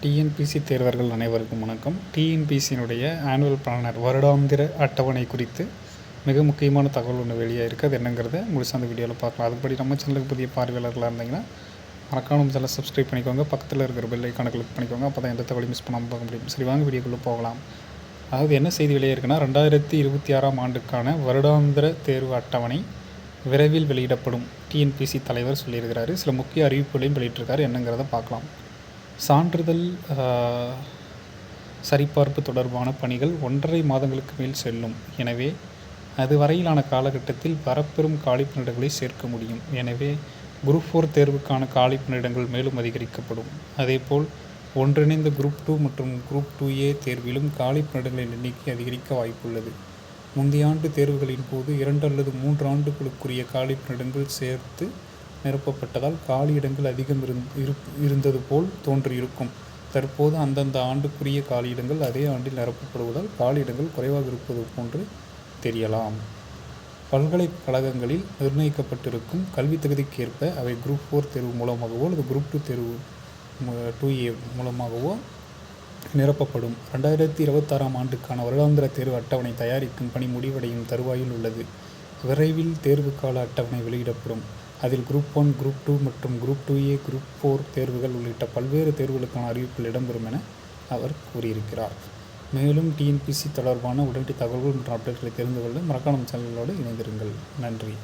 TNPSC தேர்வர்கள் அனைவருக்கும் வணக்கம். டிஎன்பிசியினுடைய annual planar வருடாந்திர அட்டவணை குறித்து மிக முக்கியமான தகவல் ஒன்று வெளியாக இருக்குது. அது என்னங்கிறத முழுசாக அந்த வீடியோவில் பார்க்கலாம். அதுபடி நம்ம சேனலுக்கு புதிய பார்வையாளர்களாக இருந்தீங்கன்னா மறக்காம சேனலை சப்ஸ்கிரைப் பண்ணிக்கோங்க. பக்கத்தில் இருக்கிற பெல் ஐக்கானை கிளிக் பண்ணிக்கோங்க. அப்போ தான் எந்த தகவலையும் மிஸ் பண்ணாமல் பார்க்க முடியும். சரி, வாங்க வீடியோக்குள்ளே போகலாம். அதாவது என்ன செய்தி வெளியே இருக்குன்னா, 2026 ஆண்டுக்கான வருடாந்திர தேர்வு அட்டவணை விரைவில் வெளியிடப்படும் டிஎன்பிசி தலைவர் சொல்லியிருக்கிறாரு. சில முக்கிய அறிவிப்புகளையும் வெளியிட்டிருக்காரு. என்னங்கிறத பார்க்கலாம். சான்றிதழ் சரிபார்ப்பு தொடர்பான பணிகள் 1.5 மாதங்களுக்கு மேல் செல்லும். எனவே அது வரையிலான காலகட்டத்தில் வரப்பெறும் காலிப்பணியிடங்களை சேர்க்க முடியும். எனவே குரூப் 4 தேர்வுக்கான காலிப்பணியிடங்கள் மேலும் அதிகரிக்கப்படும். அதேபோல் ஒன்றிணைந்த குரூப் 2 மற்றும் குரூப் 2A தேர்விலும் காலிப்பணியிடங்களின் எண்ணிக்கை அதிகரிக்க வாய்ப்புள்ளது. முந்தைய ஆண்டு தேர்வுகளின் போது 2 அல்லது 3 ஆண்டுகளுக்குரிய காலிப்பணியிடங்கள் சேர்த்து நிரப்பப்பட்டதால் காலியிடங்கள் அதிகம் இருந்தது போல் தோன்றியிருக்கும். தற்போது அந்தந்த ஆண்டுக்குரிய காலியிடங்கள் அதே ஆண்டில் நிரப்பப்படுவதால் காலியிடங்கள் குறைவாக இருப்பது போன்று தெரியலாம். பல்கலைக்கழகங்களில் நிர்ணயிக்கப்பட்டிருக்கும் கல்வி தகுதிக்கேற்ப அவை குரூப் 4 தேர்வு மூலமாகவோ அல்லது குரூப் 2 தேர்வு 2A மூலமாகவோ நிரப்பப்படும். 2026 ஆண்டுக்கான வருடாந்திர தேர்வு அட்டவணை தயாரிக்கும் பணி முடிவடையும் தருவாயில் உள்ளது. விரைவில் தேர்வு கால அட்டவணை வெளியிடப்படும். அதில் குரூப் 1, குரூப் 2 மற்றும் குரூப் 2A, குரூப் 4 தேர்வுகள் உள்ளிட்ட பல்வேறு தேர்வுகளுக்கான அறிவிப்புகள் இடம்பெறும் என அவர் கூறியிருக்கிறார். மேலும் டிஎன்பிசி தொடர்பான உடனடி தகவல்கள் மற்றும் அப்டேட்களை தெரிந்து கொள்ள மறக்காம சேனலோடு இணைந்திருங்கள். நன்றி.